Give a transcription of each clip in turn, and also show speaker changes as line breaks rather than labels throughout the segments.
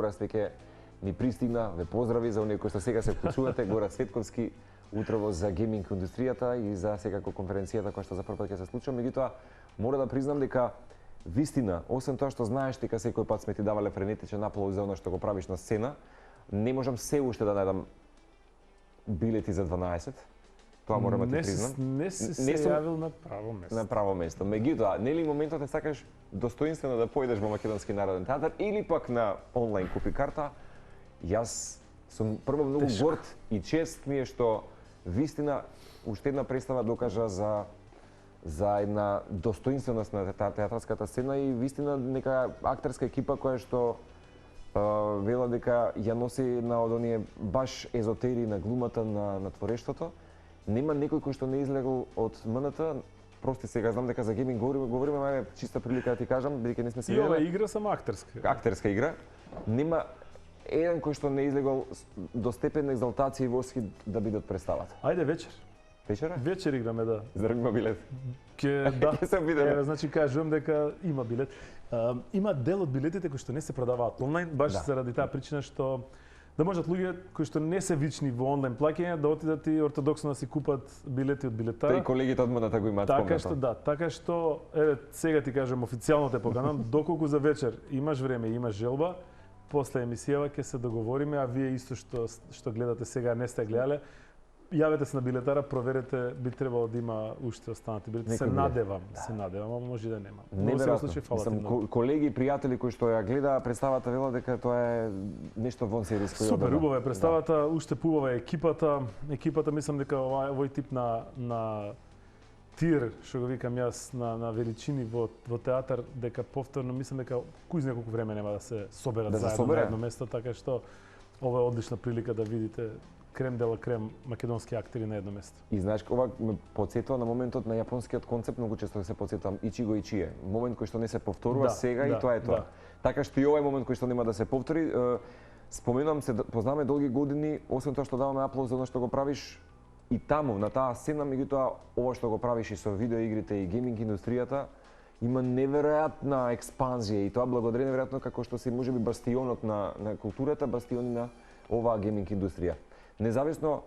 Горас веќе ни пристигна, ве поздрави за оние кои што сега се вклучувате, Горас Светковски, утрово за гейминг индустријата и за секако конференцијата која што за прв пат ќе се случи. Меѓутоа, мора да признам дека вистина, освен тоа што знаеш дека секој пат сме ти давале френетичен аплауз за она што го правиш на сцена, не можам се уште да најдам билети за 12. Тоа морам да ти признам.
Не се јавил на право место.
На право место. Меѓутоа, нели моментот е сакаш достоинствено да појдеш во Македонски народен театар или пак на онлайн купи карта, јас сум прво многу горд и чест ми е што вистина уште една представа докажа за една достоинственост на театарската сцена и вистина нека актерска екипа која што вела дека ја носи една од оние баш езотери на глумата на творештвото. Нема некој кој што не излегол од МНТ. Прости сега, знам дека за гейминг говориме, мај чиста прилика да ти кажам, бидејќи не сме се
виделе. И ова игра само актерска.
Актерска игра. Нема еден кој што не излегол до степен на екзалтација и восхит да биде од представата.
Ајде вечер.
Вечера?
Вечер играме, да.
Зарем има билет?
Да.
Ќе се видиме.
Значи кажувам дека има билет. Има дел од билетите кои што не се продаваат онлайн, баш заради таа причина што да можат луѓе кои што не се вични во онлайн плаќање да отидат и ортодоксно да си купат билети од билетара.
Тој колегите од МНТ го имаат спомнато.
Така што да, така што еве сега ти кажам официјално те поканам, доколку за вечер имаш време и имаш желба, после емисијава ќе се договориме, а вие исто што гледате сега не сте гледале, јавете се на билетара, проверете, би требало да има уште останати билети. Се надевам, ама може да нема.
Неверојатно. Колеги и пријатели кои што ја гледа представата велат дека тоа е нешто вонсеријско.
Супер, убава е представата, уште поубава е екипата. Екипата мислам дека овој тип на тир, што го викам јас, на величини во театар, дека повторно мислам дека кој неколку време нема да се соберат заедно на едно место, така што ова е одлична прилика да видите крем дела крем македонски актери на едно место.
И знаеш, ова ме потсетува на моментот на јапонскиот концепт, многу често се потсетувам Ичиго Ичие. Момент кој што не се повторува сега и тоа е тоа. Така што и овој момент кој што нема да се повтори, споменувам се, познаваме долги години, освен тоа што даваме аплауз за она што го правиш и таму, на таа сцена, меѓутоа ова што го правиш и со видеоигрите и гейминг индустријата, има неверојатна експанзија и тоа благодарение веројатно како што се можеби бастионот на културата, бастиони на оваа гейминг индустрија. Независно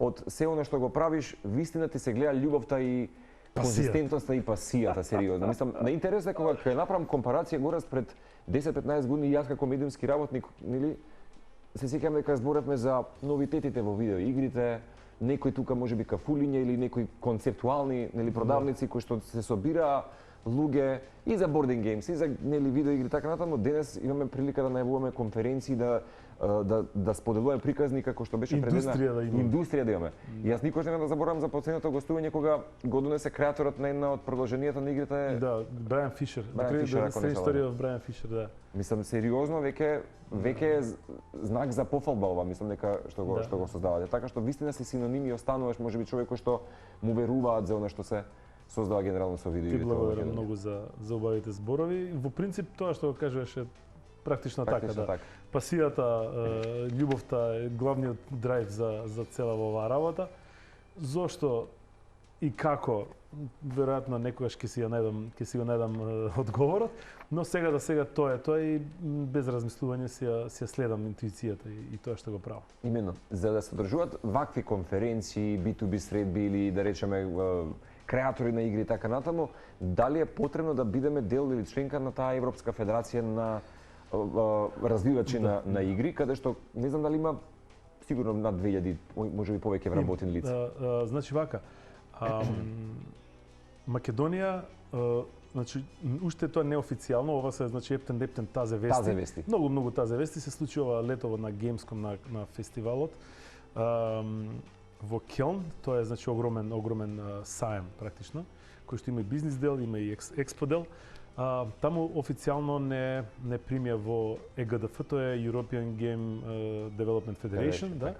од се она што го правиш, вистина ти се гледа љубовта и конзистентноста и пасијата, сериозно. Мислам, на интерес е кога ќе направам компарација Горас пред 10-15 години јас како медиумски работник, нели, се сеќавам дека зборевме за новитетите во видеоигрите, некои тука можеби кафулиња или некои концептуални, нели, продавници кои што се собираа луѓе и за boarding games, и за нели видеоигри така натаму. Денес имаме прилика да најавуваме конференции, да споделуваме приказни како што беше предвидена индустрија да имаме. И јас никош нема да заборавам за последното гостување кога го донесе креаторот на една од продолженијата на игрите.
Да, Брайан Фишер. Историја од Брайан Фишер, да.
Мислам сериозно веќе е знак за пофалба ова, мислам дека што го создавате. Така што вистина си синоним и остануваш можеби човек кој што му веруваат за она што се создава генерално со видеоигрите.
Ти благодарам многу за убавите зборови. Во принцип тоа што го кажуваш е практично така, да. Пасијата, љубовта е главниот драйв за цела оваа работа. Зошто и како, веројатно некогаш ќе си го најдам одговорот, но сега тоа е тоа и без размислување си ја следам интуицијата и тоа што го правам.
Именно, за да се одржуваат вакви конференции, B2B средби или да речеме креатори на игри и така натаму, дали е потребно да бидеме дел или членка на таа Европска федерација на развивачи на игри, каде што не знам дали има сигурно над 2000, можеби повеќе вработени лица.
Значи вака, Македонија, значи уште тоа неофицијално, ова се значи ептен тазе вести. Многу тазе вести се случи ова летово на Gamescom на фестивалот. Во Келн, тоа е значи огромен саем практично, кој што има и бизнис дел, има и експо дел. Таму официјално не примја во ЕГДФ, тоа е European Game Development Federation, да,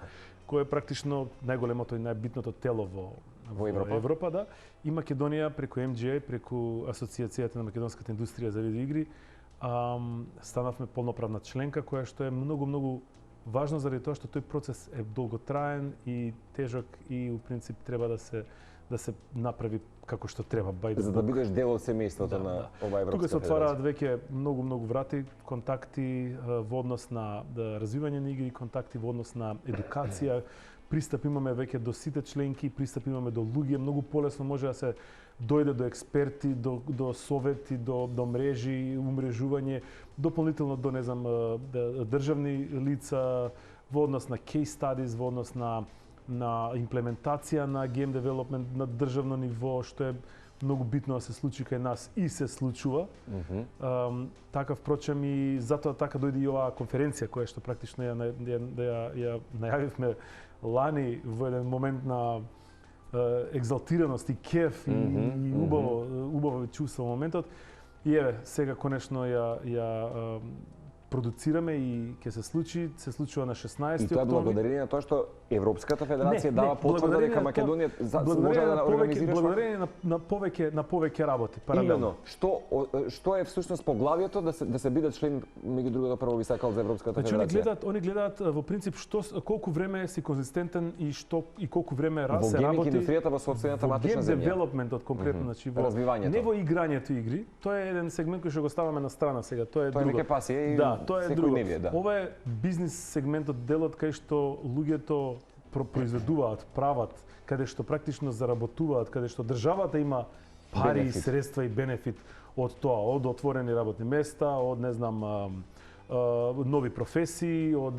кој е практично најголемото и најбитното тело во Европа, да. И Македонија преку MGA, преку Асоциацијата на македонската индустрија за видеоигри, станавме полноправна членка, која што е многу важно заради тоа што тој процес е долготраен и тежок и у принцип треба да се направи како што треба,
за да бидеш дел од семејството на ова Европска федерација.
Тука се отвараат веќе многу врати, контакти во однос на развивање на игри, контакти во однос на едукација, пристап имаме веќе до сите членки, пристап имаме до луѓе, многу полесно може да се дојде до експерти, до совети, до мрежи, умрежување, дополнително до, не знам, државни лица, во однос на case studies, во однос на имплементација на game development на државно ниво, што е многу битно да се случи кај нас и се случува. Така, впрочем, и затоа така дојде и оваа конференција, која што практично ја најавивме лани во еден момент на екзалтираност и кеф и убаво чувство во моментот. И еве, сега конечно ја продуцираме и ќе се случува на 16 октомври.
И тоа е благодарение на тоа што Европската федерација дава потврда дека Македонија може да организира
благодарение на повеќе работи паралелно.
Именно, што е всушност поглавието да се биде член, меѓу другото, прво би сакал за Европската федерација?
Они гледаат во принцип колку време си конзистентен и колку време се работи
во гейминг индустријата во собствената матична земја.
Во девелопментот конкретно, значи во
развивањето.
Не во играњето игри, тоа е еден сегмент кој што го ставаме на страна сега, тоа е друго.
Тоа е веќе пасија и
тоа е друго. Ова е бизнис сегментот, делот кај што луѓето произведуваат, прават, каде што практично заработуваат, каде што државата има пари, средства и бенефит од тоа, од отворени работни места, од, не знам, нови професии, од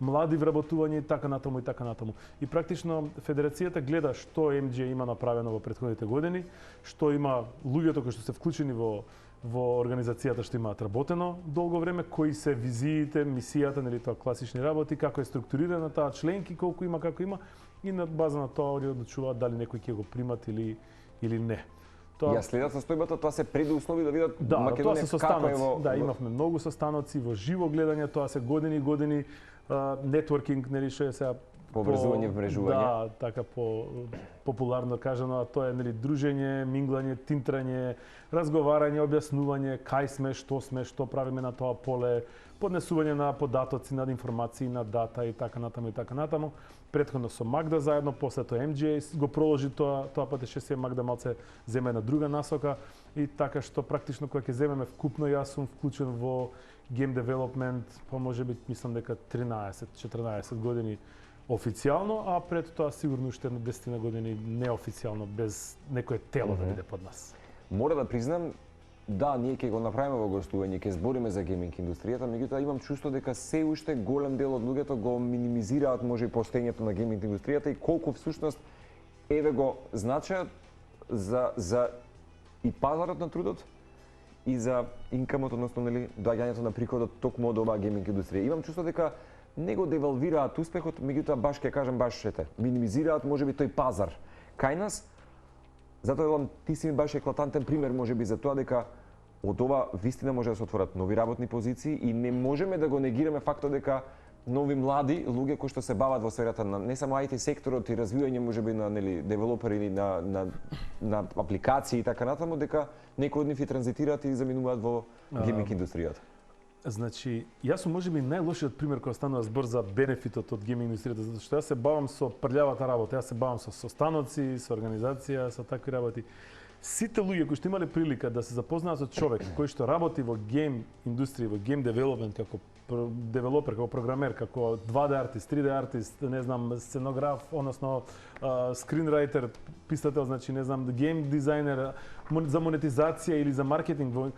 млади вработување и така натаму и така натаму. И практично федерацијата гледа што MJ има направено во претходните години, што има луѓето кои што се вклучени во организацијата што имаат работено долго време, кои се визиите, мисијата, нели тоа класични работи, како е структурирана таа членки, колку има, како има, и на база на тоа они одлучуваат дали некој ќе го примат или не.
Ја следат состојбата, тоа се предуслови да видат Македонија како е во...
Да, имавме многу состаноци во живо гледање, тоа се години и години нетворкинг, нели што е сега
поврзување, вмрежување.
Да, така популарно кажано, а тоа е нели дружење, минглање, тинтрање, разговарање, објаснување кај сме, што правиме на тоа поле, поднесување на податоци, на информации, на дата и така натаму и така натаму. Претходно со Магда заедно, после тоа MJ го проложи тоа патешествие, Магда малце зема една друга насока и така што практично кога ќе земеме вкупно, јас сум вклучен во game development, па може би мислам дека 13-14 години официјално, а пред тоа сигурно уште 10 години неофицијално, без некое тело да биде под нас.
Мора да признам, да, ние ќе го направиме во гостување, ќе збориме за гейминг индустријата, меѓутоа имам чувство дека се уште голем дел од луѓето го минимизираат може и постоењето на гейминг индустријата и колку всушност еве го значаат за и пазарот на трудот и за инкамот, односно нели доаѓањето на приходот токму од оваа гейминг индустрија. Имам чувство дека не го девалвираат успехот, меѓутоа баш ќе кажам минимизираат можеби тој пазар кај нас. Затоа ти си ми баш еклатантен пример можеби за тоа дека од ова вистина може да се отворат нови работни позиции и не можеме да го негираме фактот дека нови млади луѓе кои што се бават во сферата на не само IT секторот и развивање можеби на нели девелопери или на апликации и така натаму, дека некои од нив и транзитираат и заминуваат во гейминг индустријата.
Значи, јас сум можеби најлошиот пример кога станува збор за бенефитот од гейминг индустријата, затоа што јас се бавам со прљавата работа, јас се бавам со состаноци, со организација, со такви работи. Сите луѓе кои што имале прилика да се запознаат со човек кој што работи во гейм индустрија, во гейм девелопмент, како девелопер, како програмер, како 2D артист, 3D артист, не знам, сценограф, односно скринрајтер, писател, значи не знам, гейм дизајнер, за монетизација или за маркетинг,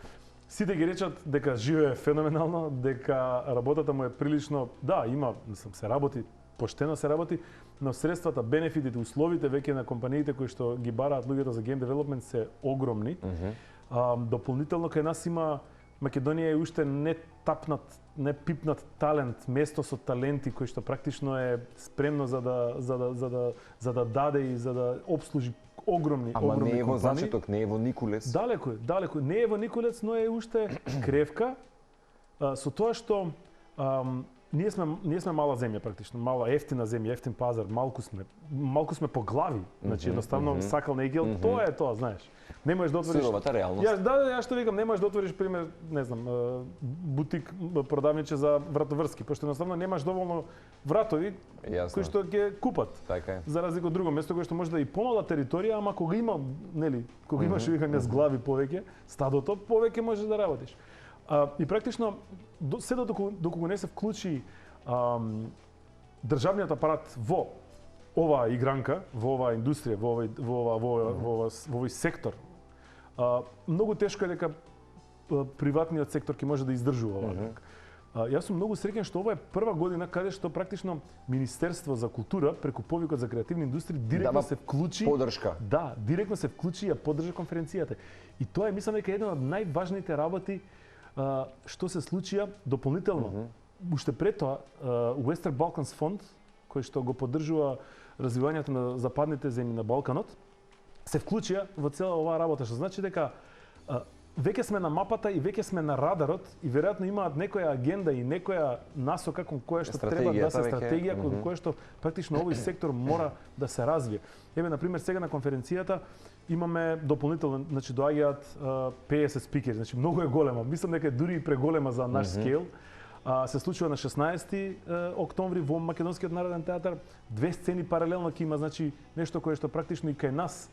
сите ги речат дека живее феноменално, дека работата му е прилично, да, има, мислам, се работи, поштено се работи, но средствата, бенефитите, условите веќе на компаниите кои што ги бараат луѓето за гейм девелопмент се огромни. Дополнително кај нас има Македонија е уште не пипнат талент, место со таленти кои што практично е спремно за да даде и за да обслужи огромни компании.
Не е во зачеток, не е во Никулец.
Далеко, не е во Никулец, но е уште кревка со тоа што ние сме мала земја практично, мала ефтина земја, ефтин пазар, малку сме по глави. Значи едноставно сакал не игел, тоа е тоа, знаеш. Не можеш да отвориш
сировата реалност.
Ја што викам, не можеш да отвориш пример, не знам, бутик продавниче за вратоврски, пошто едноставно немаш доволно вратови кои што ќе купат.
Така е.
За разлика од друго место кое што може да е и помала територија, ама кога има, нели, кога имаш викаме глави повеќе, стадото повеќе можеш да работиш. И практично се доколку не се вклучи државниот апарат во оваа игранка, во оваа индустрија, во овој сектор, многу тешко е дека приватниот сектор ќе може да издржува ова. Јас сум многу среќен што ова е прва година каде што практично Министерство за култура преку повикот за креативни индустрии директно се вклучи
подршка.
Да, директно се вклучи и ја поддржа конференцијата. И тоа е мислам дека една од најважните работи што се случија дополнително. Уште пред тоа, Western Balkans фонд, кој што го поддржува развивањето на западните земји на Балканот, се вклучија во цела оваа работа, што значи дека веќе сме на мапата и веќе сме на радарот и веројатно имаат некоја агенда и некоја насока кон која што треба да се стратегија, кон која што практично овој сектор мора да се развие. Еве, на пример, сега на конференцијата имаме дополнително, значи доаѓаат 50 спикери, значи многу е голема. Мислам дека е дури и преголема за наш скейл. Се случува на 16 октомври во Македонскиот народен театар. 2 сцени паралелно ќе има, значи нешто кое што практично и кај нас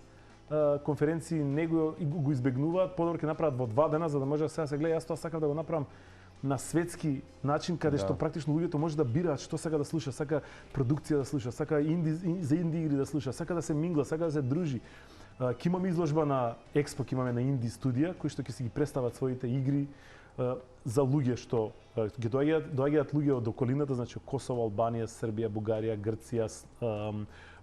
конференции не го избегнуваат, подобро ќе направат во 2 дена за да може сега се гледа. Јас тоа сакам да го направам на светски начин каде што практично луѓето може да бираат што сака да слуша, сака продукција да слуша, сака за инди игри да слуша, сака да се мингла, сака да се дружи. Ќе имаме изложба на Експо, ќе имаме на Инди студија кои што ќе си ги представат своите игри за луѓе што ќе доаѓаат луѓе од околината, значи Косово, Албанија, Србија, Бугарија, Грција,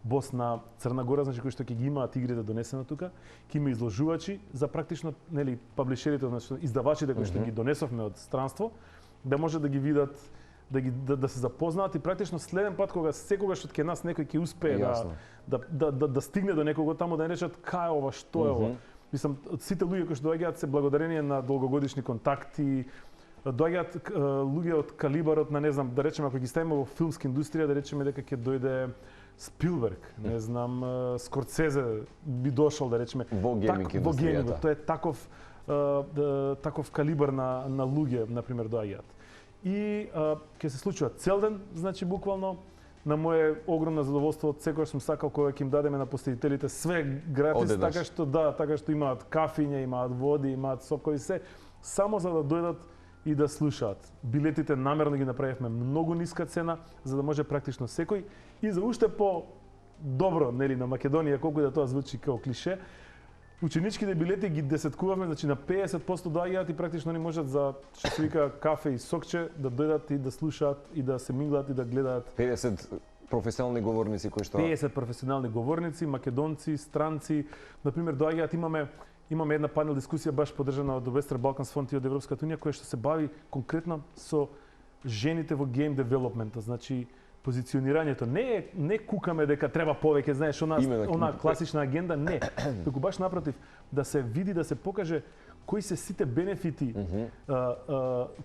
Босна, Црна Гора, значи кои што ќе ги имаат игрите донесено тука, ќе има изложувачи за практично, нели, паблишерите, значи издавачите кои што ги донесовме од странство, да може да ги видат, да се запознаат и практично следен пат кога секогаш од ке нас некој ќе успее да стигне до некого таму да не речат кај ова, што е ова. Мислам, сите луѓе кои што доаѓаат се благодарение на долгогодишни контакти, доаѓаат луѓе од калибарот на, не знам, да речеме, ако ги ставиме во филмска индустрија, да речеме дека ќе дојде Спилберг, не знам, Скорцезе би дошол, да речеме.
Во гейминг индустријата.
Тоа е таков калибар на луѓе, например, доаѓаат. И ќе се случува цел ден, значи буквално, на моје огромно задоволство, од секој сум сакал кога ќе им дадеме на посетителите све гратис, така што имаат кафиња, имаат води, имаат сокови, се, само за да дојдат и да слушаат. Билетите намерно ги направивме многу ниска цена, за да може практично секој и за уште по добро, нели, на Македонија, колку да тоа звучи као клише, ученичките билети ги десеткуваме, значи на 50% доаѓаат и практично они можат за, што се вика, кафе и сокче, да дојдат и да слушаат и да се минглат и да гледаат.
50 професионални говорници кои што
50 професионални говорници, македонци, странци, на пример доаѓаат, имаме една панел дискусија баш поддржана од Western Balkans фонд и од Европската унија која што се бави конкретно со жените во гейм девелопментот, значи позиционирањето. Не кукаме дека треба повеќе, знаеш, она класична агенда, не. Туку баш напротив, да се види, да се покаже кои се сите бенефити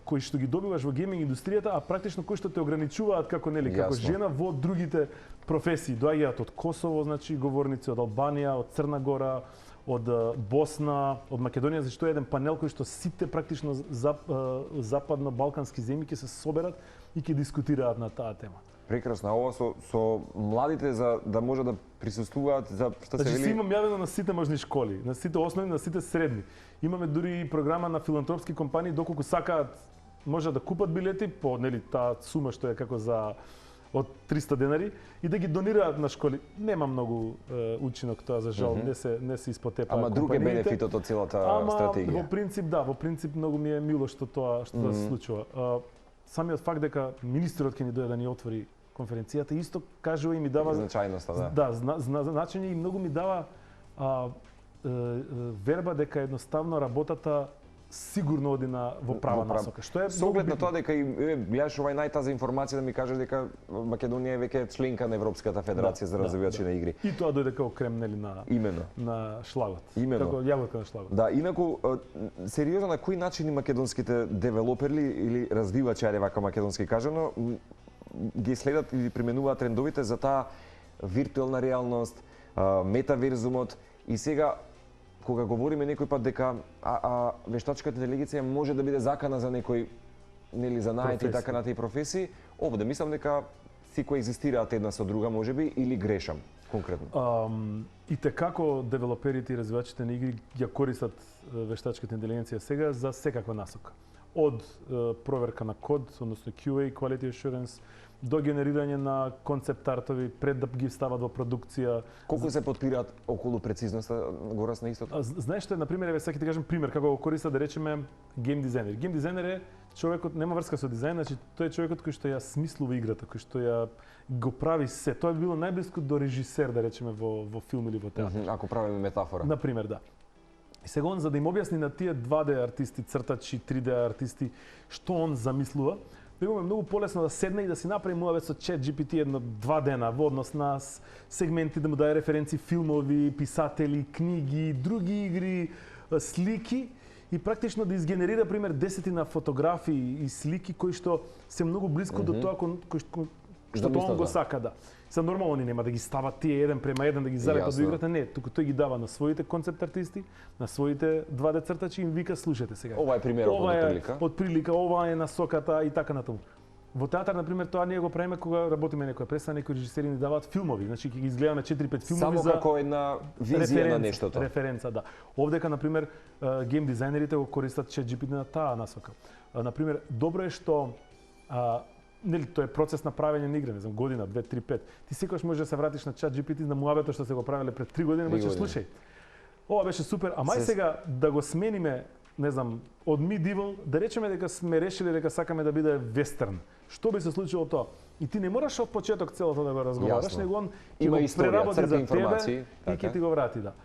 кои што ги добиваш во гейминг индустријата, а практично кои што те ограничуваат како, нели, како жена во другите професии. Доаѓаат од Косово, значи говорници од Албанија, од Црна Гора, од Босна, од Македонија, зашто е еден панел кој што сите практично западно-балкански земји ќе се соберат и ќе дискутираат на таа тема.
Прекрасно, а ова со младите за да може да присуствуваат за што се вели.
Значи имам јавено на сите можни школи, на сите основни, на сите средни. Имаме дури и програма на филантропски компании доколку сакаат може да купат билети по, нели, таа сума што е како за од 300 денари и да ги донираат на школи. Нема многу учинок тоа, за жал, не се испотепаа.
Ама друг е бенефитот од целата стратегија.
Во принцип да, во принцип многу ми е мило што тоа се случува. Самиот факт дека министерот ќе ни дојде да ни отвори конференцијата исто кажува и ми дава
значајноста,
значење и многу ми дава верба дека едноставно работата сигурно оди во права насока. Што е
со оглед на тоа дека гледаш овај најтаза информација да ми кажеш дека Македонија е веќе членка на Европската федерација за развивачи на игри.
И тоа дојде како крем нели на шлагот. Како јаготка на шлагот.
Да, инаку сериозно на кој начин македонските девелопери или развивачи, ајде вака македонски кажано, ги следат или применуваат трендовите за таа виртуелна реалност, метаверзумот и сега кога говориме некој пат дека вештачката интелигенција може да биде закана за некој нели за наети и така натаму професии, овде мислам дека си коегзистираат една со друга можеби или грешам конкретно.
И како девелоперите и развивачите на игри ја користат вештачката интелигенција сега за секаква насока. Од проверка на код, односно QA, Quality Assurance, до генерирање на концепт артови пред да ги стават во продукција.
Колку се подпираат околу прецизноста горас на истото?
Знаеш што, на пример, еве сега ќе ти кажам пример како го користат да речеме гейм дизајнер. Гейм дизајнер е човекот, нема врска со дизајн, значи тој е човекот кој што ја смислува играта, кој што ја го прави се. Тоа е било најблиску до режисер, да речеме во филм или во театар.
Ако правиме метафора.
На пример, да. И сега он за да им објасни на тие 2D артисти, цртачи, 3D артисти, што он замислува, него е многу полесно да седне и да си направи муавет со ChatGPT 1-2 дена во однос на сегменти, да му даде референци филмови, писатели, книги, други игри, слики и практично да изгенерира пример 10 фотографии и слики кои што се многу блиску до тоа што тоа он го сака, да. Се нормално они нема да ги стават тие 1:1 да ги залепат во играта, не, туку тој ги дава на своите концепт артисти, на своите 2D цртачи и им вика слушате сега.
Ова е примерот
од прилика, ова е насоката и така натаму. Во театар на пример тоа ние го правиме кога работиме некоја представа, некои режисери ни даваат филмови, значи ќе ги изгледаме 4-5 филмови
само како една визија на нештото.
Референца, да. Овдека на пример гейм дизајнерите го користат ChatGPT на таа насока. На пример, добро е што нели тоа е процес на правење на игра, не знам, година, 2, 3, 5. Ти секогаш можеш да се вратиш на ChatGPT на муабето што се го правеле пред 3 години, можеш слушај. Ова беше супер, а мај сега да го смениме, не знам, од Medieval, да речеме дека сме решили дека сакаме да биде вестерн. Што би се случило тоа? И ти не мораш од почеток целото да го разговараш, него он ќе го преработи за тебе и ќе ти го врати, да.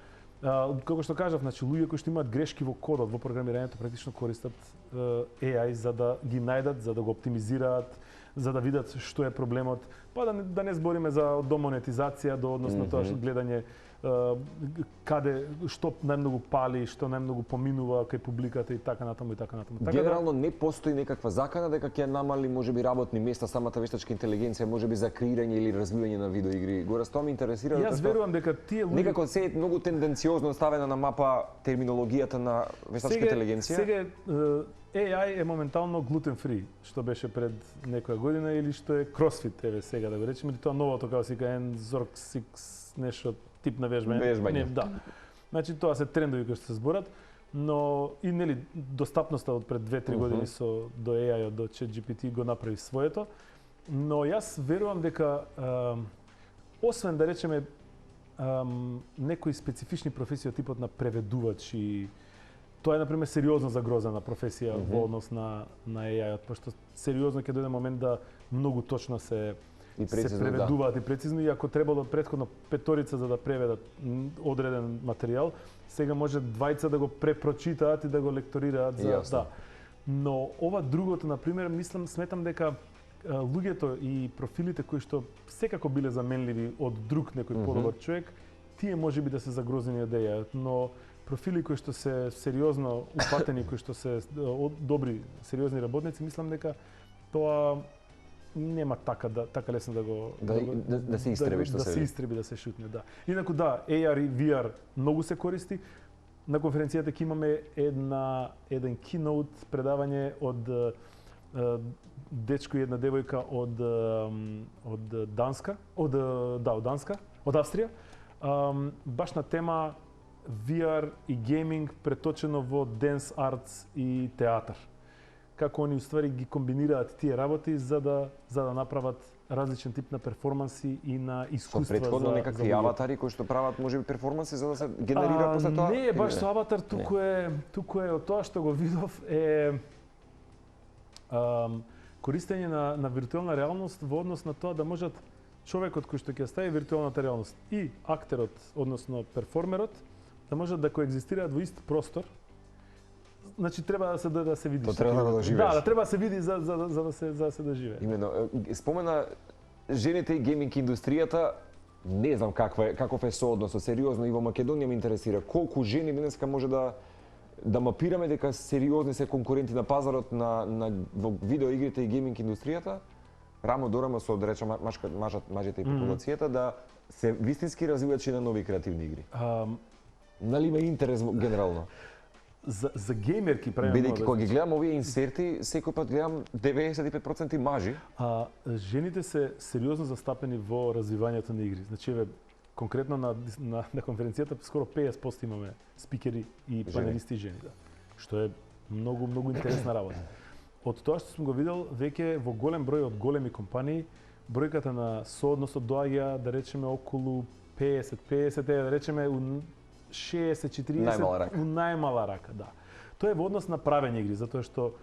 Како што кажав, значи луѓе кои што имаат грешки во кодот, во програмирањето, практично користат AI за да ги најдат, за да го оптимизираат, за да видат што е проблемот, па да не збориме за до монетизација, до односно тоа што гледање каде што најмногу пали, што најмногу поминува кај публиката и така натаму и така натаму.
Генерално не постои некаква закана дека ќе намали можеби работни места самата вештачка интелигенција, можеби за креирање или развивање на видеоигри. Горас тоа ме интересира.
Јас верувам дека тие луѓе
некако се е многу тенденциозно ставена на мапа терминологијата на вештачка интелигенција.
Сега AI е моментално глутен фри, што беше пред некоја година или што е CrossFit, еве сега да го речеме, или тоа новото како се вика Zork 6 нешто тип на вежбање. Не, да. Значи тоа се трендови кои што се зборат, но и нели достапноста од пред 2-3 години со до AI до ChatGPT го направи своето, но јас верувам дека освен да речеме некои специфични професии од типот на преведувач и тоа е на пример сериозно загрозена професија во однос на AI-от, пошто сериозно ќе дојде момент да многу точно се преведуваат и прецизно, и ако требало претходно петорица за да преведат одреден материјал, сега може двајца да го препрочитаат и да го лекторираат за да. Но ова другото на пример, сметам дека луѓето и профилите кои што секако биле заменливи од друг некој подобар човек, тие можеби да се загрозени од AI, но профили кои што се сериозно упатени, кои што се добри, сериозни работници, мислам дека тоа нема така лесно да го
да се истреби, што се
истреби, да се шутне, да. Инаку да, AR и VR многу се користи. На конференцијата ќе имаме еден keynote предавање од дечко и една девојка од Данска, од Данска, од Австрија, баш на тема VR и гейминг преточено во денс артс и театар. Како они уствари ги комбинираат тие работи за да направат различен тип на перформанси и на искуства за
претходно некакви аватари кои што прават можеби перформанси за да се генерира после тоа.
Не е баш со аватар, туку е од тоа што го видов користење на виртуелна реалност во однос на тоа да можат човекот кој што ќе стави виртуелната реалност и актерот, односно перформерот, да можат да коегзистираат во ист простор, значи треба да се види.
То треба да го живееш.
Да, треба да се види за да се доживее.
Имено, спомена жените и гейминг индустријата, не знам каков е соодносот, сериозно и во Македонија ме интересира колку жени денеска може да мапираме дека сериозни се конкуренти на пазарот во видеоигрите и гейминг индустријата, рамо до рамо со да речем мажите и популацијата да се вистински развивачи на нови креативни игри. Нали има интерес генерално?
За геймерки правиме.
Бидејќи кога ги гледам овие инсерти, секој пат гледам 95% мажи.
Жените се сериозно застапени во развивањето на игри. Значи еве конкретно на конференцијата скоро 50% имаме спикери и панелисти жени, да. Што е многу интересна работа. Од тоа што сум го видел, веќе во голем број од големи компании, бројката на соодносот доаѓа, да речеме, околу 50, да речеме, 60-40 у најмала рака, да. Тоа е во однос на правење игри, затоа што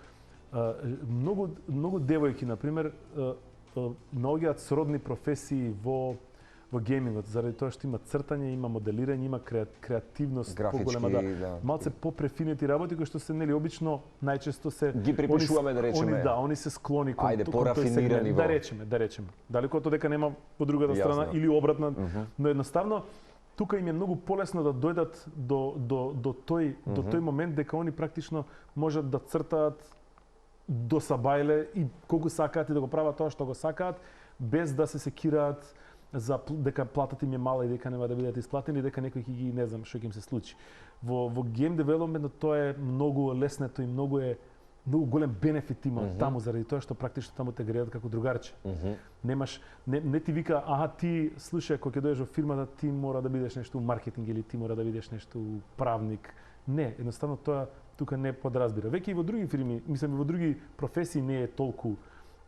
многу девојки, например, наоѓаат сродни професии во геймингот, заради тоа што има цртање, има моделирање, има креативност поголема, да. Малце попрефинети работи кои што се нели обично најчесто се
ги припишуваме, да речеме.
Они се склони кон
порафинирани
да речеме. Далеко од тоа дека нема по другата страна или обратно, но едноставно тука им е многу полесно да дојдат до тој момент дека они практично можат да цртаат до сабајле и колку сакаат и да го прават тоа што го сакаат, без да се секираат за дека платата им е мала и дека нема да бидат исплатени, дека некој ќе ги не знам што ќе им се случи. Во гейм девелопментот тоа е многу леснето и многу голем бенефит има таму заради тоа што практично таму те греат како другарче. Немаш не ти вика ти слушај кога ќе дојдеш во фирмата ти мора да бидеш нешто у маркетинг или ти мора да бидеш нешто у правник. Не, едноставно тоа тука не подразбира. Веќе и во други фирми, мислам и во други професии не е толку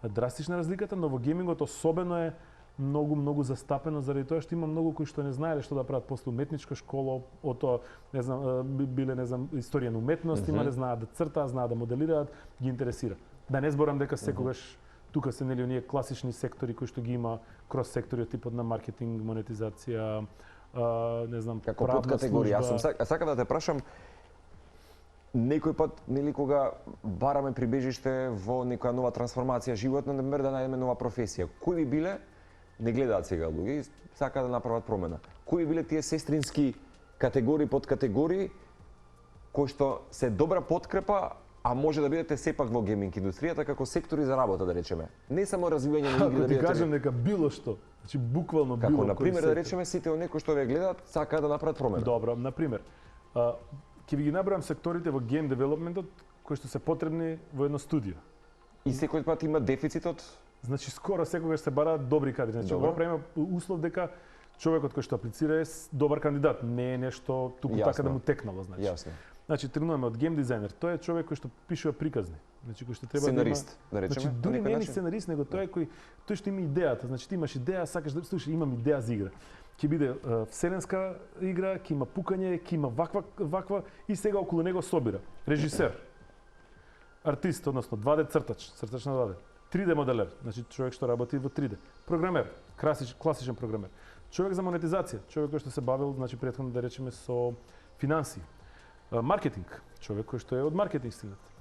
драстична разликата, но во геймингот особено е многу застапено заради тоа што има многу кои што не знаеле што да прават после уметничка школа, ото не знам биле историја на уметност, имале знаат да цртаат, знаат да моделираат, ги интересира. Да не зборам дека секогаш тука се нели оние класични сектори кои што ги има крос сектори од типот на маркетинг, монетизација, не знам,
како подкатегорија. Јас сакам да те прашам некој пат нели кога бараме прибежиште во некоја нова трансформација животна, например да најдеме нова професија. Кои би биле не гледаат сега луѓе и сакаат да направат промена. Кои биле тие сестрински категории, подкатегории кои што се добра подкрепа, а може да бидете сепак во гейминг индустријата како сектори за работа, да речеме. Не само развивање на игри,
да бидете. Ако ти кажам дека било што, значи буквално
како, било кој. Како на пример да речеме сите оние кои што ве гледаат сакаат да направат промена.
Добро, на пример. Ќе ви ги набројам секторите во гейм девелопментот кои што се потребни во едно студио.
И секој пат има дефицит од.
Значи скоро секогаш се бараат добри кадри. Значи ова правиме услов дека човекот кој што аплицира е добар кандидат, не е нешто туку така да му текнало, значи.
Јасно.
Значи тргнуваме од гейм дизајнер, тој е човек кој што пишува приказни. Значи кој што треба
сценарист,
да
речеме.
Значи дури не е сценарист, него тој е тој што има идејата. Значи ти имаш идеја, сакаш да слушаш, имам идеја за игра. Ќе биде вселенска игра, ќе има пукање, ќе има ваква и сега околу него собира режисер, артист, односно 2D цртач на 2D. 3D моделер, значи човек што работи во 3D. Програмер, класичен програмер. Човек за монетизација, човек кој што се бавил, значи претходно да речеме со финанси. Маркетинг, човек кој што е од маркетинг стилот.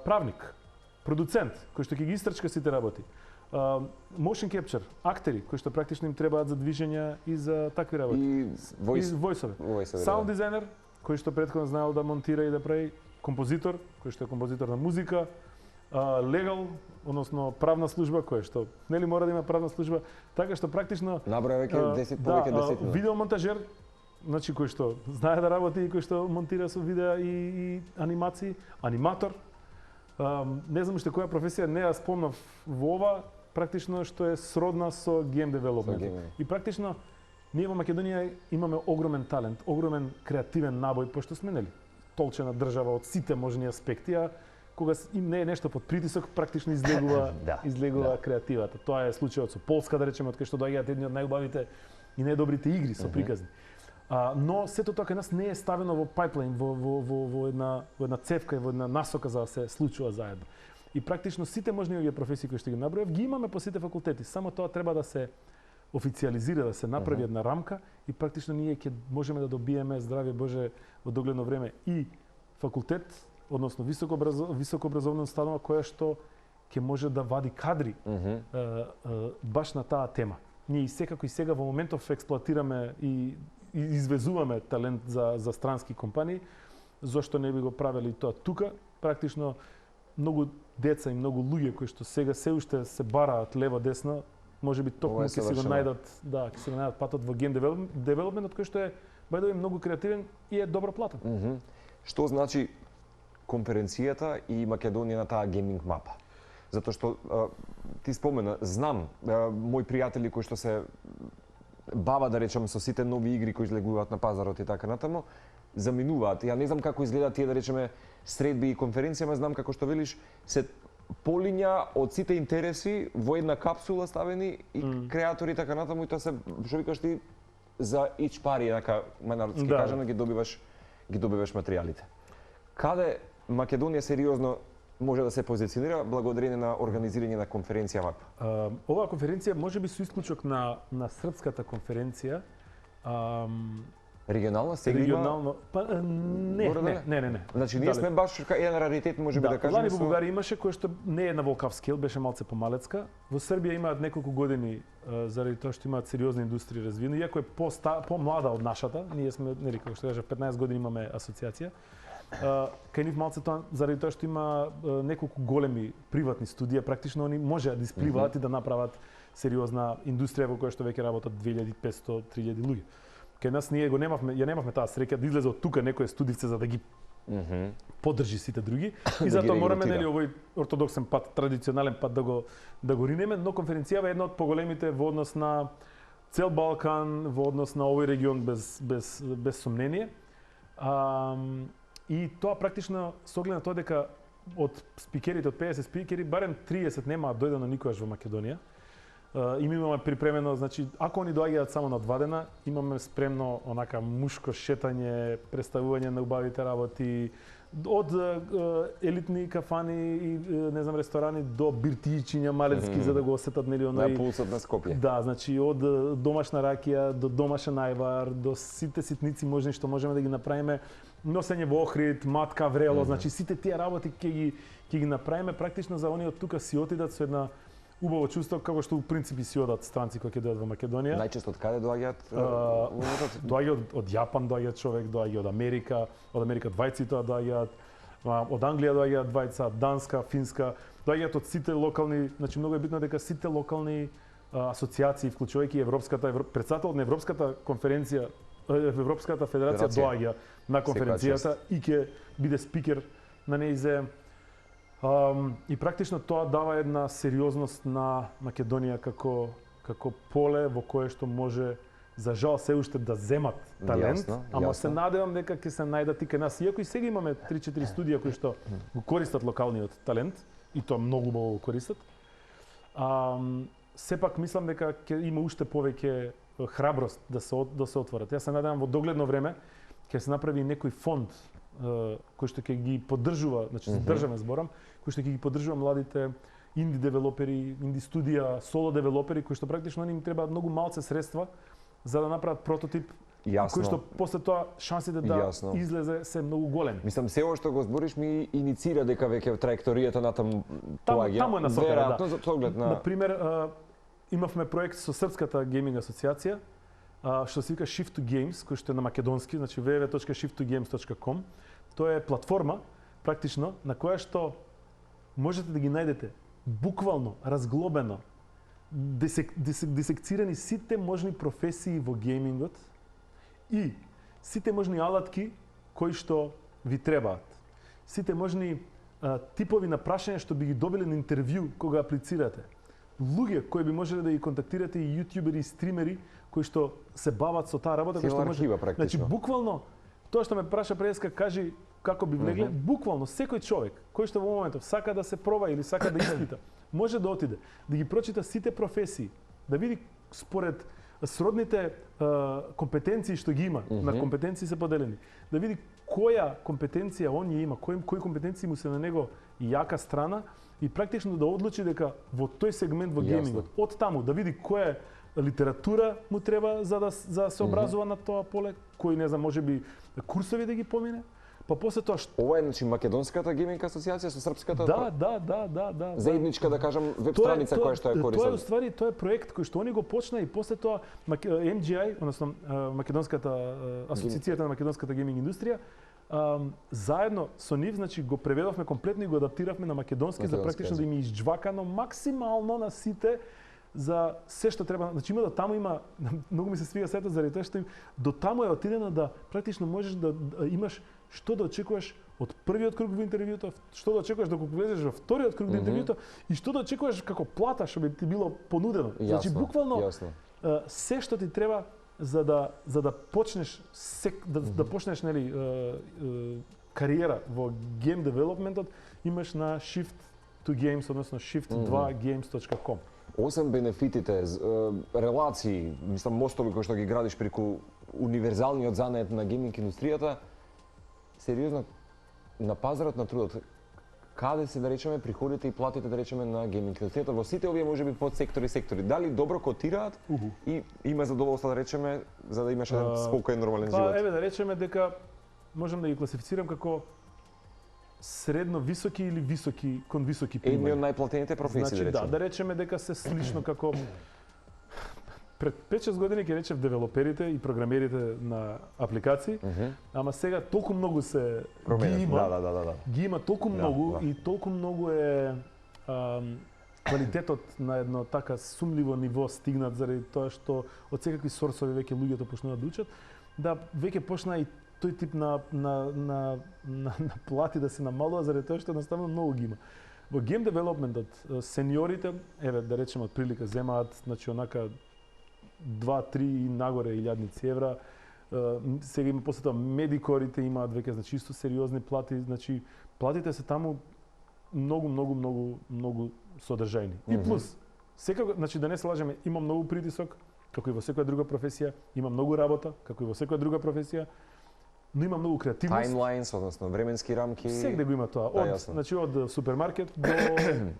Правник, продуцент, кој што ќе ги истрчка сите работи. Motion capture, актери кои што практично им требаат за движења и за такви работи.
И
војсове. Саунд дизајнер, кој што претходно знаел да монтира и да прави, композитор, кој што е композитор на музика, легал, односно правна служба која што нели мора да има правна служба, така што практично
наброја веќе 10 повеќе 10.
Видеомонтажер, значи кој што знае да работи и кој што монтира со видеа и анимации, аниматор. Не знам уште која професија не ја спомнав во ова, практично што е сродна со гейм девелопмент. И практично ние во Македонија имаме огромен талент, огромен креативен набој, пошто сме нели толчена држава од сите можни аспекти, а кога им не е нешто под притисок, практично излегува креативата. Тоа е случајот со Полска, да речеме, од кај што доаѓаат едни од најубавите и најдобрите игри со приказни. Но сето тоа кај нас не е ставено во пайплайн, во една цевка и во една насока за да се случува заедно. И практично сите можни овие професии кои што ги набројав, ги имаме по сите факултети. Само тоа треба да се официализира, да се направи една рамка и практично ние ќе можеме да добиеме, здравје Боже, во догледно време и факултет односно високообразовна установа која што ќе може да вади кадри баш на таа тема. Ние и секако и сега во моментов експлоатираме и извезуваме талент за странски компании. Зошто не би го правеле тоа тука? Практично многу деца и многу луѓе кои што сега се уште се бараат лево десно, можеби токму ќе се го најдат, ќе се го најдат патот во game development, кој што е бајдови многу креативен и е добро платен.
Што значи конференцијата и Македонија на таа гейминг мапа? Затоа што ти спомена, знам мои пријатели кои што се бава, да речем, со сите нови игри кои излегуваат на пазарот и така натаму, заминуваат. Ја не знам како изгледаат тие, да речеме, средби и конференција, знам како што велиш, се полиња од сите интереси во една капсула ставени и креатори и така натаму, и тоа се, што викаш ти, за ич пари, така народски кажано, ги добиваш материјалите. Каде Македонија сериозно може да се позиционира благодарение на организирање на конференција МАП?
Оваа конференција можеби со исклучок на српската конференција.
Регионална сега
регионално, не.
Значи ние сме баш еден раритет, можеби да кажеме.
Лани во Бугарија имаше кој што не е на волкав скел, беше малце помалецка. Во Србија имаат неколку години заради тоа што имаат сериозни индустрии развиени, иако е помлада од нашата. Ние сме, нели како што кажав, 15 години имаме асоциација. Кај нив малце тоа заради тоа што има неколку големи приватни студија, практично они можеа да испливаат и да направат сериозна индустрија во која што веќе работат 2500-3000 луѓе. Кај нас ние го немавме таа среќа да излезе од тука некое студивце за да ги поддржи сите други и затоа мораме нели овој ортодоксен пат, традиционален пат да го ринеме, но конференцијава е една од поголемите во однос на цел Балкан, во однос на овој регион без сомнение. И тоа практично со оглед на тоа дека од спикерите, од 50 спикери, барем 30 нема дојдено никогаш во Македонија. Имаме припремено, значи, ако они доаѓаат само на 2 дена, имаме спремно онака мушко шетање, представување на убавите работи, од елитни кафани и не знам ресторани до биртијичиња малецки за да го осетат нели онај
пулсот на Скопје.
Да, значи од домашна ракија до домашен ајвар, до сите ситници можни што можеме да ги направиме, носење во Охрид, матка врело, значи сите тие работи ќе ги направиме практично за оние од тука си отидат со една убаво чувство како што у принципи си одат странци кои ќе дојдат во Македонија.
Најчесто од каде доаѓаат?
Доаѓаат од Јапан, доаѓаат човек, доаѓа од Америка двајци тоа доаѓаат, од Англија доаѓаат двајца, Данска, Финска, доаѓаат од сите локални, значи многу е битно дека сите локални асоциации, вклучувајќи председателот на Европската конференција, Европската федерација доаѓа на конференцијата и ќе биде спикер на неизе. И практично тоа дава една сериозност на Македонија како поле во кое што може за жал се уште да земат талент, ама се надевам дека ќе се најдат и кај нас. Иако и сега имаме 3-4 студија кои што го користат локалниот талент и тоа многу го користат. Сепак мислам дека ќе има уште повеќе храброст да се отворат. Јас се надевам во догледно време ќе се направи некој фонд кој што ќе ги поддржува, значи за државен зборам, кој што ќе ги поддржува младите инди девелопери, инди студија, соло девелопери кои што практично им требаат многу малце средства за да направат прототип кој што после тоа шансите да излезе се многу големи.
Мислам се ова што го збориш ми иницира дека веќе траекторијата натаму поаѓа.
Таму е насоката,
веројатно за оглед на
например имавме проект со Српската гейминг асоциација што се вика Shift to Games, кој што е на македонски, значи www.shift2games.com. Тоа е платформа практично на која што можете да ги најдете буквално разглобено дисекцирани сите можни професии во геймингот и сите можни алатки кои што ви требаат. Сите можни типови на прашања што би ги добиле на интервју кога аплицирате. Луѓе кои би можеле да ги контактирате и јутјубери и стримери кои што се бават со таа работа, кои што може. Значи буквално тоа што ме праша преска, кажи како би влегле, буквално секој човек кој што во моментов сака да се проба или сака да испита, може да отиде, да ги прочита сите професии, да види според сродните компетенции што ги има, на компетенции се поделени, да види која компетенција он ја има, кои компетенции му се на него јака страна и практично да одлучи дека во тој сегмент во геймингот, од таму да види која литература му треба за да се образува на тоа поле, кои не знам, можеби курсови да ги помине, Па после тоа
ова е значи македонската гейминг асоциација со српската?
Да.
Заедничка да кажам веб страница која што е корисна.
Тоа е уствари тоа е проект кој што они го почна и после тоа MGI, односно македонската асоциацијата на македонската гейминг индустрија, заедно со нив значи го преведовме комплетно и го адаптиравме на македонски за практично да им изџвакано максимално на сите за се што треба, значи има да таму има многу ми се свига сето заради тоа што до таму е отидено да практично можеш да имаш што да очекуваш од првиот круг во интервјуто, што да очекуваш доколку влезеш во вториот круг во интервјуто и што да очекуваш како плата што би ти било понудено. Значи буквално се што ти треба за да почнеш да почнеш нели кариера во гейм девелопментот имаш на Shift to Games, односно shift2games.com.
Освен бенефитите, релации, мислам мостови кои што ги градиш преку универзалниот занет на гейминг индустријата, сериозно на пазарот на трудот, каде се да речеме приходите и платите да речеме на гейминг индустријата во сите овие можеби подсектори, дали добро котираат и има задоволство да речеме за да имаш еден спокоен нормален живот?
Па еве да речеме дека можам да ги класифицирам како средно високи или високи кон високи примања.
Едни од најплатените професии,
значи, да речеме дека се слично како пред 5-6 години ќе речев девелоперите и програмерите на апликации, ама сега толку многу се ги има. Ги има толку многу и толку многу е квалитетот на едно така сумливо ниво стигнат заради тоа што од секакви сорсови веќе луѓето почнуваат да учат, да веќе почна и тој тип на плати да се намалува заради тоа што едноставно многу ги има. Во гейм девелопментот сениорите, еве да речеме од прилика земаат значи онака 2-3 и нагоре илјадници евра. Сега има после тоа медикорите имаат веќе значи исто сериозни плати, значи платите се таму многу содржајни. И плюс секако значи да не се лажеме, има многу притисок како и во секоја друга професија, има многу работа како и во секоја друга професија. Но има многу креативност.
Timelines, односно временски рамки.
Сегде го има тоа. Значи од супермаркет до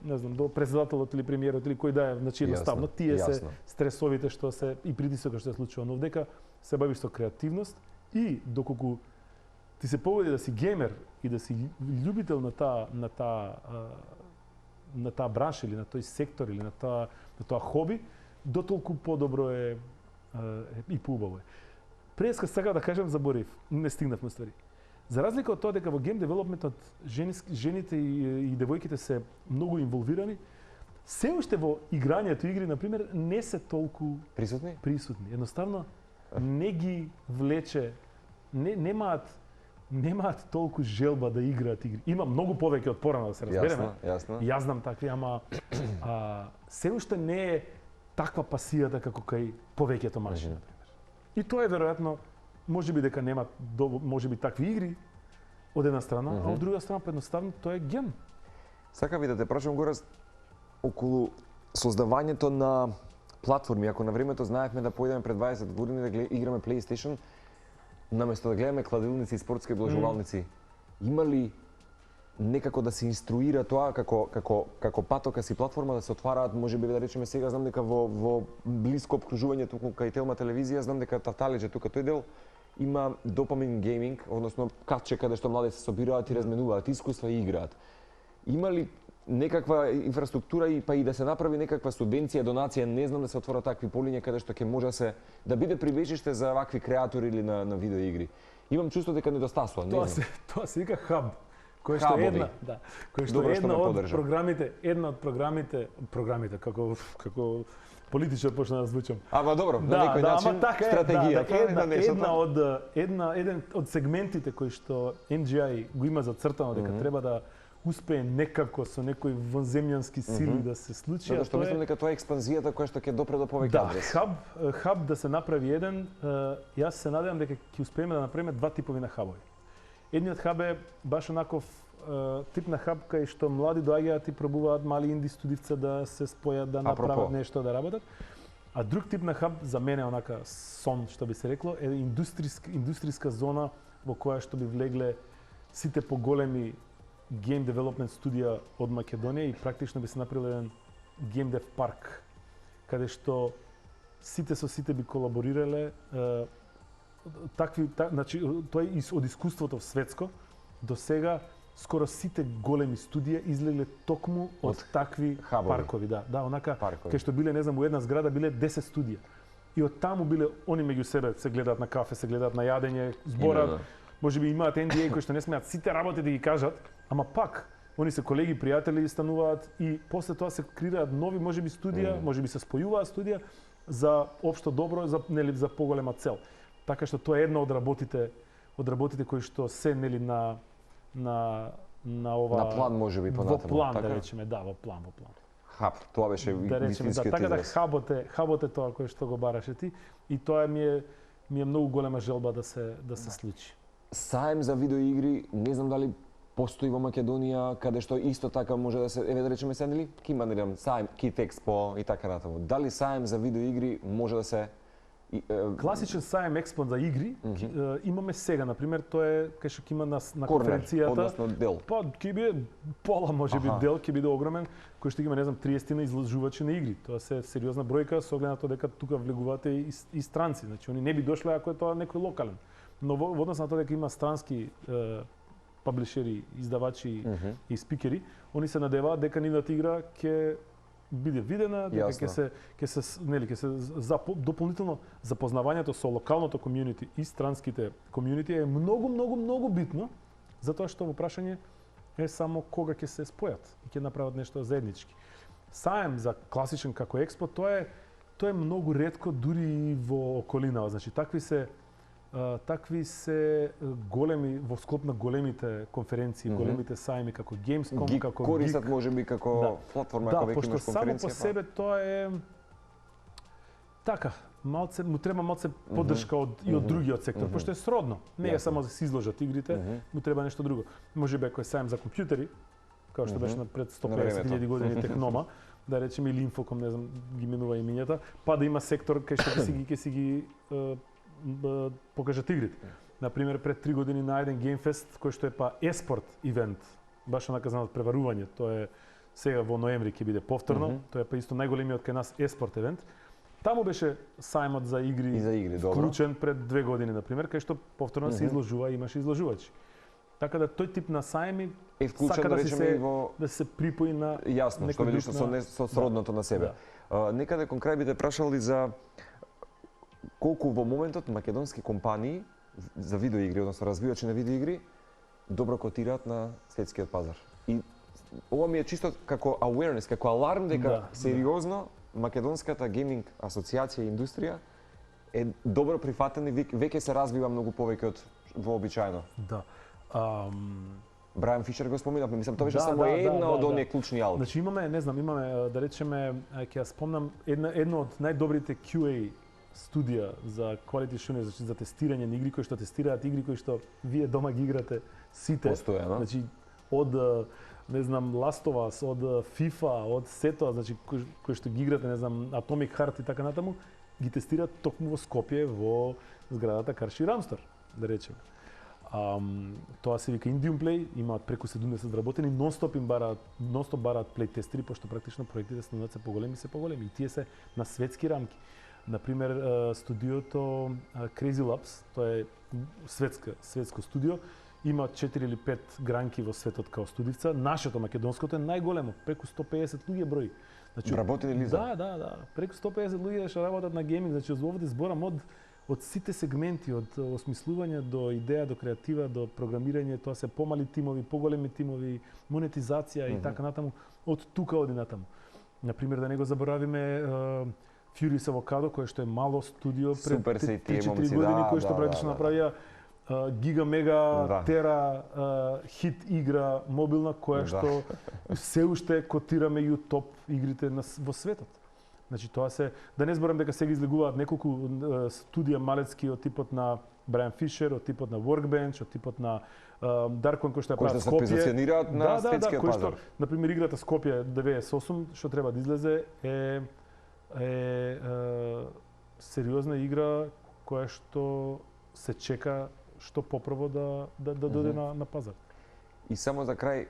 не знам, до председателот или премиерот или кој да е, значи едноставно тие се стресовите што се и притисокот што се случува, но дека се бавиш со креативност и доколку ти се погоди да си геймер и да си љубител на таа бранша или на тој сектор или на тоа хоби, дотолку подобро е и поубаво е. Преска сакав да кажам заборив, не стигнавме ствари. За разлика од тоа дека во гейм девелопментот жените и девојките се многу инволвирани, се уште во играњето игри на пример не се толку
присутни.
Едноставно не ги влече, немаат толку желба да играат игри. Има многу повеќе од порано да се разбереме.
Јасно.
Јас знам такви, ама се уште не е таква пасијата како кај повеќето мажи. И тоа е веројатно, можеби дека нема можеби такви игри од една страна, а од друга страна едноставно тоа е ген.
Сакав и да те прашам Горас околу создавањето на платформи. Ако на времето знаевме да појдеме пред 20 години да играме PlayStation, наместо да гледаме кладилници и спортски облажувалници, има ли некако да се инструира тоа како патока си платформа да се отвараат, можеби да речеме сега знам дека во блиско опкружување туку кај Телма телевизија, знам дека Тафталиџе тука тој дел има Dopamine Gaming, односно катче каде што млади се собираат и разменуваат искуства и играат. Има ли некаква инфраструктура и па и да се направи некаква субвенција, донација, не знам да се отворат такви полиња каде што ќе може да биде прибежиште за вакви креатори или на видеоигри? Имам чувство дека недостасува, не знам.
Тоа се вика хаб. Кој што една од програмите како политичар почна да звучам.
Ама добро, на некој начин стратегија,
еден од сегментите кои што MGI го има зацртано дека треба да успее некако со некои вонземјански сили да се случи.
Затоа што мислам дека тоа е експанзијата која што ќе допре до повеќе адрес.
Да, хаб да се направи еден, јас се надевам дека ќе успееме да направиме два типови на хабови. Едниот хаб е баш онаков тип на хаб кај што млади доаѓаат и пробуваат мали инди студивца да се спојат, да направат нешто, да работат. А друг тип на хаб за мене онака сон, што би се рекло, е индустријска зона во која што би влегле сите поголеми game development студија од Македонија и практично би се направил еден game dev парк, каде што сите со сите би колаборирале, значи тоа е од искуството светско, до сега скоро сите големи студија излегле токму од такви паркови, да, онака кај што биле, не знам, у една зграда биле 10 студија. И од таму биле они меѓу себе се гледаат на кафе, се гледаат на јадење, зборат, можеби имаат NDA кои што не смеат сите работи да ги кажат, ама пак они се колеги, пријатели стануваат и после тоа се креираат нови можеби студија, можеби се спојуваат студија за општо добро, за поголема цел. Така што тоа е една од работите кои што се на ова
на план можеби понатаму.
Во план да речеме, да, во план.
Хаб, тоа беше вистинскиот
така да хабот е тоа кој што го бараше ти и тоа ми е многу голема желба да се случи.
Саем за видеоигри, не знам дали постои во Македонија, каде што исто така може да се, еве да речеме се нели, Киманирам, Саем, Кит Експо и така натаму. Дали Саем за видеоигри може да се
класичен Саем Експо за игри имаме сега, например, тоа е кај што има на конференцијата,
односно дел.
Па ќе биде пола можеби дел, ќе биде огромен, кој што има, не знам, 30 изложувачи на игри. Тоа се сериозна бројка со оглед на тоа дека тука влегуваат и странци, значи они не би дошле ако е тоа некој локален. Но во однос на тоа дека има странски паблишери, издавачи и спикери, они се надеваат дека нивната игра ќе биде видена, дека ќе се дополнително запознавањето со локалното комјунити и странските комјунити е многу битно, затоа што во прашање е само кога ќе се спојат и ќе направат нешто заеднички. Саем за класичен како експо, тоа е многу ретко дури и во околина, значи такви се големи во склоп на големите конференции, големите саеми како Gamescom, како Geek.
Користат можеби како платформа ако веќе имаш конференција.
Да, пошто само по себе тоа е така, му треба малце поддршка од другиот сектор, пошто е сродно. Не е само да се изложат игрите, му треба нешто друго. Можеби ако е саем за компјутери, како што беше пред 150.000 години Технома, да речеме или Инфоком, не знам, ги менува имињата, па да има сектор кај што ќе си ги покажат игрите. Например, пред 3 години на еден Геймфест, кој што е па еспорт ивент, баш наказан од преварување, тоа е сега во ноември ќе биде повторно, тоа е па исто најголемиот кај нас еспорт евент. Таму беше сајмот за игри, вклучен пред 2 години, например, кај што повторно се изложува и имаше изложувачи. Така да тој тип на сајми
е вклучен
да се припои на
јасно, што видиш со сродното на себе. Некаде кон крај би те прашали за колку во моментот македонски компании за видеоигри, односно развивачи на видеоигри, добро котираат на светскиот пазар. И ова ми е чисто како awareness, како аларм дека сериозно македонската гейминг асоциација и индустрија е добро прифатена и веќе се развива многу повеќе од вообичаено.
Да.
Брайан Фишер го споминавме, мислам тоа беше само една од оние клучни алби.
Значи имаме да речеме, ќе ја спомнам едно од најдобрите QA студија за quality assurance, значи за тестирање на игри кои што тестираат игри кои што вие дома ги играте сите.
Постојано.
Значи од не знам Last of Us, од FIFA, од сето, значи кои што ги играте, не знам Atomic Heart и така натаму, ги тестираат токму во Скопје во зградата Карши Рамстор, да речеме. Тоа се вика Indium Play, имаат преку 70 работени, нонстоп бараат плей тестери, пошто практично проектите стануваат се поголеми и тие се на светски рамки. Например, студиото Crazy Labs, тоа е светско студио, има 4 или 5 гранки во светот као студивца. Нашето македонското е најголемо, преку 150 луѓе брои.
Значи, работени ли за?
Да. Преку 150 луѓе што работат на гейминг, значи овде зборам од сите сегменти, од осмислување до идеја, до креатива, до програмирање, тоа се помали тимови, поголеми тимови, монетизација и така натаму, од тука оди натаму. Например, да не го заборавиме Furious Avocado, кое што е мало студио пред 3-4 години, кој што практично направија гига, мега, тера хит игра мобилна, која што се уште котираме и од топ игрите во светот. Значи тоа се, да не зборам дека сега излегуваат неколку студија малецки од типот на Брайан Фишер, од типот на Workbench, од типот на Darkon кој што ја прават Скопје.
Кој што се позиционираат на светскиот пазар.
Например, играта Скопје 98, што треба да излезе е сериозна игра која што се чека што попрво да дојде на пазар.
И само за крај,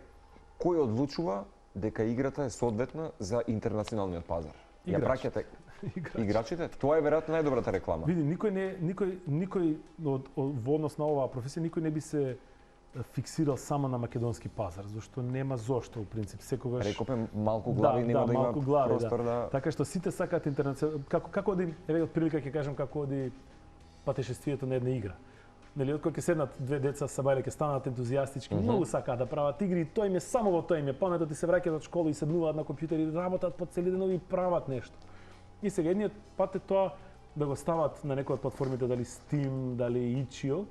кој одлучува дека играта е соодветна за интернационалниот пазар? Ја праќате играчите? Тоа е веројатно најдобрата реклама.
Види, никој во однос на оваа професија никој не би се фиксирал само на македонски пазар, зашто нема зошто, у принцип, секогаш...
Рекопе, малку глави нема да има простор да...
Така што сите сакаат интернационално... Како оди, еве, од прилика ќе кажам како оди патешествието на една игра. Нели, од кога ќе седнат две деца са бајле, ќе станат ентузијастички, многу сакаат да прават игри, и тоа им е само во тоа им е паметот, и се враќаат од школа и седнуваат на компјутери, работат по цели денови и прават нешто. И сега едниот пат е тоа да го стават на некоја од платформите, дали Steam, дали Itch.io,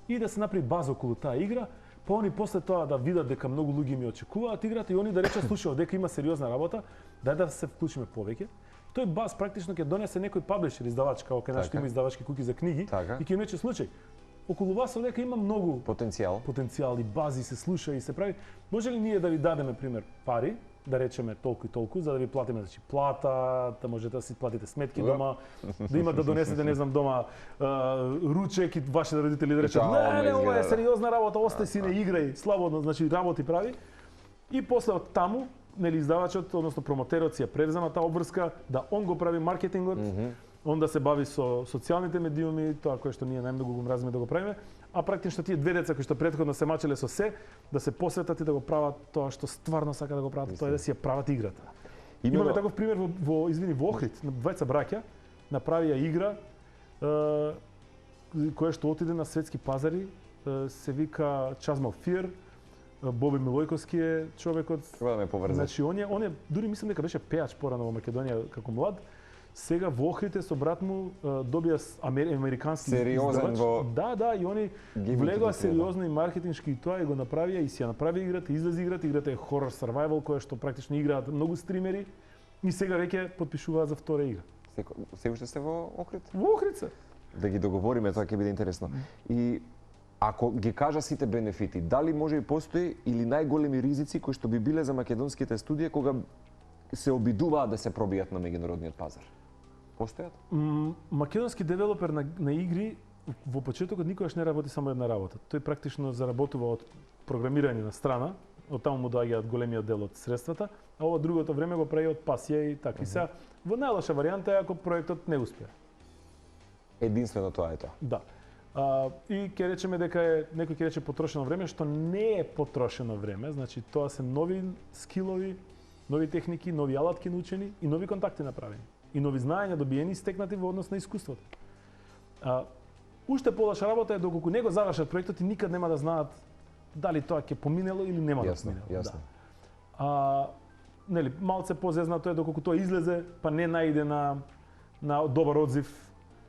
и да се направи база околу таа игра, па они после тоа да видат дека многу луѓе ми очекуваат играта и они да речат, слушај, дека има сериозна работа, дај да се вклучиме повеќе. Тој баз практично ќе донесе некој паблишер, издавач, како кај нас што има издавачки куки за книги, и ќе им рече, случај, околу вас дека има многу потенцијал и бази се слуша и се прави. Може ли ние да ви дадеме пример пари, да речеме толку и толку, за да ви платиме, значи плата, да можете да си платите сметки дома, да има да донесете, не знам, дома ручек и вашите родители да речат, не, ова е сериозна работа, остај си, не играј, слободно, значи работи прави. И после од таму, нели, издавачот, односно промотерот си ја превзема таа обврска, да он го прави маркетингот, он да се бави со социјалните медиуми, тоа кое што ние најмногу го мразиме да го правиме, а практично тие две деца кои што претходно се мачеле со се, да се посветат и да го прават тоа што стварно сака да го прават, тоа е да си ја прават играта. Имаме таков пример во Охрид, двајца браќа направија игра која што отиде на светски пазари, се вика Chasmal Fear, Боби Милојковски е човекот.
Треба да ме поврзеш.
Значи он е дури мислам дека беше пејач порано во Македонија како млад. Сега во Охрид со брат му добија американски
сериозен во...
Да, и они влегоа сериозно и маркетиншки и тоа и го направија и си ја направи играта, излезе играта е хорор survival која што практично играат многу стримери и сега веќе потпишуваат за втора игра.
Се уште сте во Охрид?
Во Охрид се.
Да ги договориме, тоа ќе биде интересно. И ако ги кажа сите бенефити, дали може и постои или најголеми ризици кои што би биле за македонските студии кога се обидуваат да се пробијат на меѓународниот пазар? Постојат?
Македонски девелопер на игри во почетокот никогаш не работи само една работа. Тој практично заработува од програмирање на страна, од таму му доаѓаат големиот дел од средствата, а ова другото време го прави од пасија и така. И сега во најлоша варијанта е ако проектот не успее.
Единствено тоа е тоа.
Да. И ќе речеме дека е, некој ќе рече потрошено време, што не е потрошено време, значи тоа се нови скилови, нови техники, нови алатки научени и нови контакти направени. И нови знаења добиени и стекнати во однос на искуството. Уште полоша работа е доколку не го завршат проектот и никад нема да знаат дали тоа ќе поминело или нема да поминело.
Јасно.
Нели, малце позезнато е доколку тоа излезе, па не наиде на добар одзив,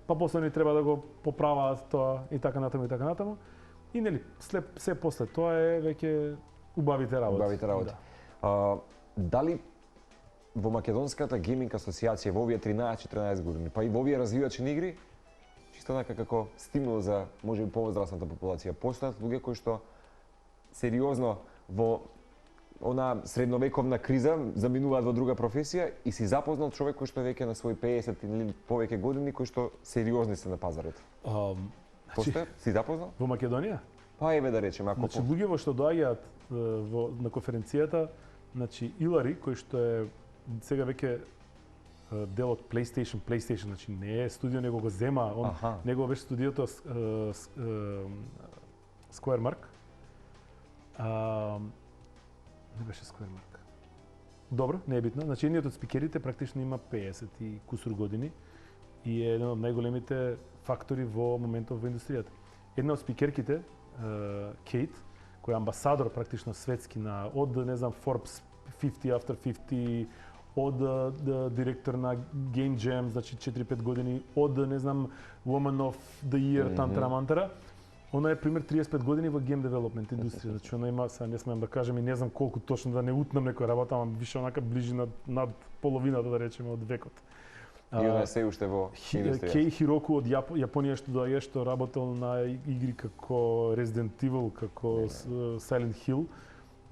па после ни треба да го поправаат тоа и така натаму. И нели, се после тоа е веќе убавите работи.
Да. Дали во Македонската гейминг асоциација во овие 13-14 години, па и во овие развивачи на игри, чисто така како стимул за можеби повозрасната популација, постојат луѓе кои што сериозно во она средновековна криза заминуваат во друга професија и си запознал човек кој што веќе на свој 50 или повеќе години кои што сериозни се на пазарот. Постојат? Си запознал?
Во Македонија?
Па еве да речеме, ако
значи луѓе што доаѓаат на конференцијата, значи Илари кој што е сега веќе дел од PlayStation, значи не е студио, него го зема, него беше студиото Squaremark. Не беше Squaremark. Добро, не е битно. Значи едниот од спикерите практично има 50 и кусур години и е еден од најголемите фактори во моментов во индустријата. Една од спикерките, Кейт, кој е амбасадор практично светски на од не знам Forbes 50 after 50, од директор на Game Jam, значи 4-5 години, од не знам Woman of the Year, тантара мантара. Она е пример 35 години во гейм девелопмент индустрија. Значи она има, сега не смеам да кажам и не знам колку точно да не утнам некоја работа, ама више онака ближи над половината да речеме од векот.
И она се уште во индустријата.
Кеј Хироку од Јапонија што доаѓа, што работел на игри како Resident Evil, како Silent Hill.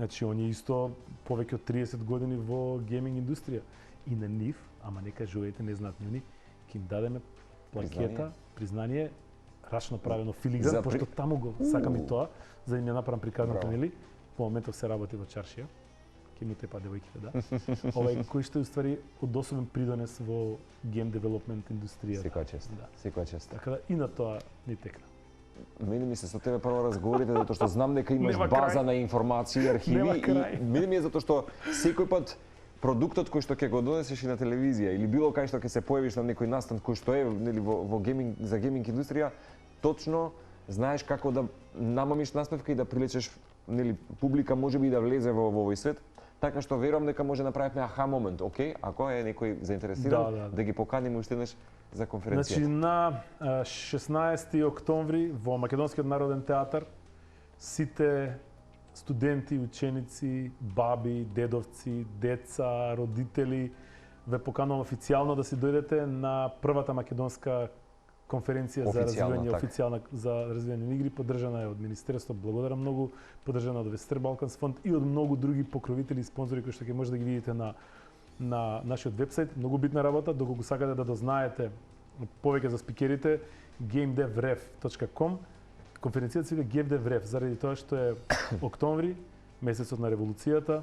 Значи он е исто повеќе од 30 години во гейминг индустрија. И на нив, ама не кажувајте, не знаат ни, ќе им дадеме плакета, признание, рачно правено филигран, пошто таму го сакам и тоа, за да им ја направам приказната, нели? По моментов се работи во чаршија. Ќе му тепа девојките, да. Кој што е уствари од особен придонес во гейм девелопмент индустријата.
Секоја чест.
Да.
Секоја чест.
Така да и на тоа ни текна.
мене ми се со тебе прво разговорите затоа што знам дека имаш база на информации, архиви и мене ми е затоа што секој пат продуктот кој што ќе го донесеш и на телевизија или било кај што ќе се појавиш на некој настан кој што е нели во гейминг за гейминг индустрија, точно знаеш како да намамиш наставка и да привлечеш нели публика можеби и да влезе во овој свет. Така што верувам дека може направиме аха момент, окей, ако е некој заинтересиран да ги поканиме уште еднаш за конференцијата.
Значи на 16 октомври во Македонскиот народен театар сите студенти, ученици, баби, дедовци, деца, родители ве поканувам официјално да си дојдете на првата македонска конференција за развивање официјална за развивање на игри, поддржана е од Министерството, благодарам многу, поддржана од Вестер Балканс фонд и од многу други покровители и спонзори кои што ќе може да ги видите на нашиот вебсайт. Многу битна работа, доколку сакате да дознаете повеќе за спикерите, gamedevrev.com. Конференцијата се вика GameDevRev заради тоа што е октомври, месецот на револуцијата.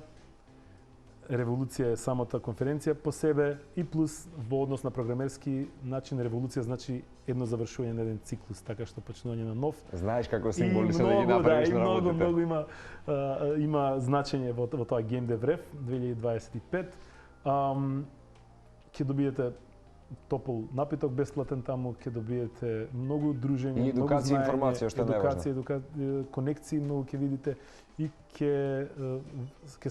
Револуција е самата конференција по себе и плюс во однос на програмерски начин револуција значи едно завршување на еден циклус, така што почнување на нов.
Знаеш како символично да ги направиш на работите.
Многу има значење во тоа GameDevRev 2025. Ќе добиете топол напиток бесплатен таму, ќе добиете многу дружење,
и едукација, информација што е најважно.
Едукација, конекции многу ќе видите и ќе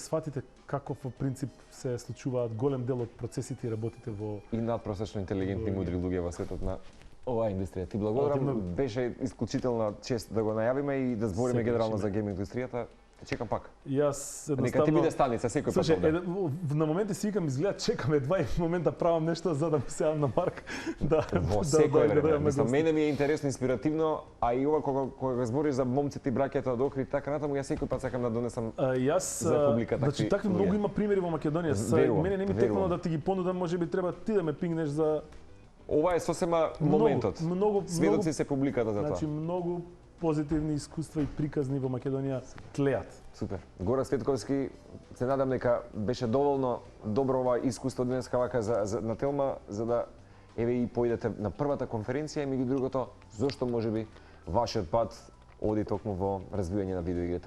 сватите како во принцип се случуваат голем дел од процесите и работите во
и надпросечно интелигентни мудри луѓе во светот на оваа индустрија. Ти благодарам, беше исклучителна чест да го најавиме и да збориме генерално за гейминг индустријата. Чекам пак.
Јас едноставно
нека ти биде станица секој пат овде.
На моменти си викам изгледа чекаме два момента правам нешто за да му се јавам на Марк.
Во секој време. Мислам, мене ми е интересно, инспиративно, а и ова кога го збориш за момците и браќата од Охрид, така натаму јас секој пат сакам да донесам за публика такви.
Значи такви многу има примери во Македонија. Мене не ми текнало да ти ги понудам, можеби треба ти да ме пингнеш за
ова е сосема моментот. Сведоци се публиката за тоа.
Значи многу позитивни искуства и приказни во Македонија тлеат.
Супер. Гора Светковски, се надам дека беше доволно добро ова искуство денеска вака на Телма, за да еве и поидете на првата конференција и меѓу другото, зошто можеби вашиот пат оди токму во развивање на видеоигрите.